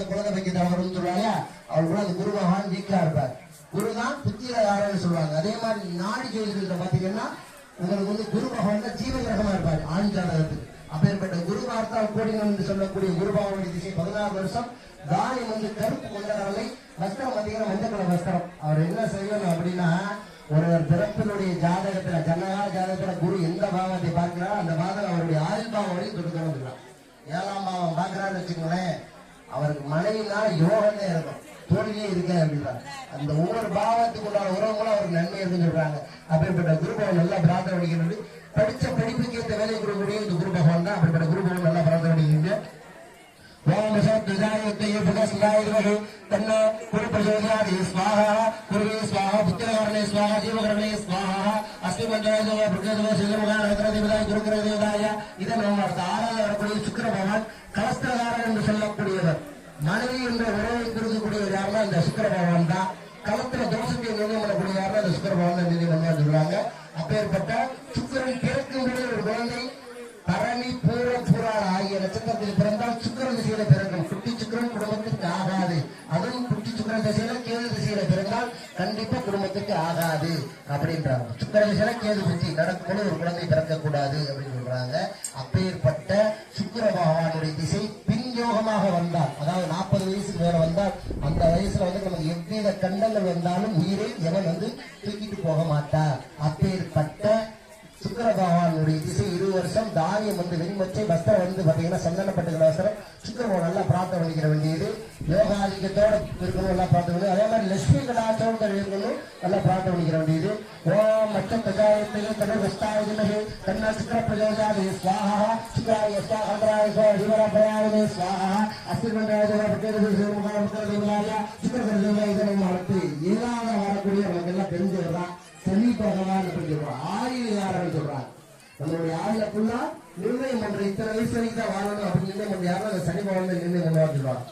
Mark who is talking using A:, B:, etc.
A: குழந்தை வைக்க தவறுன்னு சொல்லுவாங்க. அவர் கூட அந்த குரு பகவான் வீக்கா இருப்பார். குரு தான் புத்திர யாருன்னு சொல்லுவாங்க. அதே மாதிரி நாடி ஜோதிடத்தை பாத்தீங்கன்னா உங்களுக்கு வந்து குரு பகவான் தான் ஜீவ கிரகமா இருப்பாரு ஆண் ஜாதகத்துக்கு. அப்பேற்பட்ட குரு வார்த்தா கோடினம் என்று சொல்லக்கூடிய குரு பகவானுடைய திசை 16 வருஷம். தாயம் வந்து கருப்பு கொண்டவர்களை வஸ்திரம் பார்த்தீங்கன்னா மஞ்சள் கலர் வஸ்திரம். அவர் என்ன செய்யணும் அப்படின்னா ஒரு பிறப்பினுடைய ஜாதகத்துல ஜன்னகால ஜாதகத்துல குரு எந்த பாவத்தை பார்க்கிறாரோ அந்த பாதம் அவருடைய ஆயுள் பாவம் வரையும் தொடுக்கணும். 7ஆம் பாவம் பார்க்கிறான்னு வச்சுக்கோங்களேன், அவருக்கு மனைவினால யோகமே இருக்கும், தோல்வியே இருக்க அப்படின்றாங்க. அந்த ஒவ்வொரு பாவத்துக்கு உண்டான உறவுகளும் அவருக்கு நன்மை இருக்குன்னு சொல்றாங்க. அப்படிப்பட்ட குரு பகவான் நல்லா பிரார்த்தனை பண்ணிக்கிறது. படிச்ச படிப்புக்கு ஏற்ற வேலை கொடுக்கக்கூடிய இந்த குரு பகவான் தான். அப்படிப்பட்ட குரு பகவான் நல்லா பிரார்த்தனை பண்ணிக்கிறது. குரு பிரச்சோதயாதி ஸ்வாஹா குருவே ஸ்வாஹா புத்திரகாரணே ஸ்வாஹா ஜீவகரணே ஸ்வாஹா அஸ்மி மந்திராய பிரச்சோதய சிவமுகாய குருகிர தேவதாய. இதை நம்ம 6வது வரக்கூடிய சுக்கிர பகவான் கலஸ்திரகாரன் என்று சொல்லக்கூடியவர். மனைவி என்ற உறவை கொடுக்கக்கூடியவர் யாருன்னா இந்த சுக்கிர பகவான் தான். களத்துல தோஷத்தை நிர்ணயம் பண்ணக்கூடிய யாருன்னா இந்த சுக்கிர பகவான் தான் நிர்ணயம் சொல்றாங்க. அப்பேற்பட்ட சுக்கிரன் பிறக்கும்படி ஒரு குழந்தை பரணி பூர பூராள் ஆகிய நட்சத்திரத்தில் பிறந்தால் சுக்கிரன் திசையில பிறக்கும். குட்டி சுக்கிரன் குடும்பத்திற்கு ஆகாது. அதுவும் குட்டி சுக்கிரன் திசையில கேது திசையில பிறந்தால் கண்டிப்பா குடும்பத்துக்கு ஆகாது அப்படின்றாங்க. சுக்கிர திசையில கேது புத்தி நடக்கும்போது ஒரு குழந்தை பிறக்க கூடாது அப்படின்னு சொல்றாங்க. அப்பேற்பட்ட சுக்கிர பகவானுடைய திசை பின்யோகமாக வந்தால், அதாவது 40 வயசுக்கு மேல வந்தால், அந்த வயசுல வந்து நமக்கு எவ்வித கண்டங்கள் வந்தாலும் உயிரை எவன் வந்து தூக்கிட்டு போக மாட்டார். அப்பேற்பட்ட சுக்கிர பகவானுடைய திசை 20 வருஷம். தாரியம் வந்து வெண்மொச்சை வஸ்திரம் வந்து பாத்தீங்கன்னா சந்தனப்பட்டுக்கிற வஸ்திரம். சுக்கிர பகவான் நல்லா பிரார்த்தனை பண்ணிக்கிற வேண்டியது. யோகாதிக்கத்தோட இருக்கணும், நல்லா பிரார்த்தனை. அதே மாதிரி லட்சுமி கடாச்சோட இருக்கணும், நல்லா பிரார்த்தனை பண்ணிக்கிற வேண்டியது. ஓம் மச்ச பிரஜாயத்தையும் தமிழ் வஸ்தாயுமே கண்ணா சுக்கிர பிரஜோஜாதி ஸ்வாஹா சுக்கிராய ஸ்வாஹாய சிவராபயாய ஸ்வாஹா அஸ்திமண்டாய சுக்கிர பிரஜோஜா. இதை நம்ம அடுத்து 7வது வரக்கூடிய நமக்கு எல்லாம் தெரிஞ்சதுதான் சனி பகவான் அப்படின்னு சொல்றாங்க. ஆயுள்காரன் சொல்றாங்க. நம்மளுடைய ஆயுள ஃபுல்லா நிர்ணயம் பண்ற இத்தனை வயசு வரைக்கும் தான் வாழணும் அப்படின்னு நிர்ணயம் பண்ண யாரும் சனி பகவான் நிர்ணயம் பண்ணுவான்னு சொல்லுவாங்க.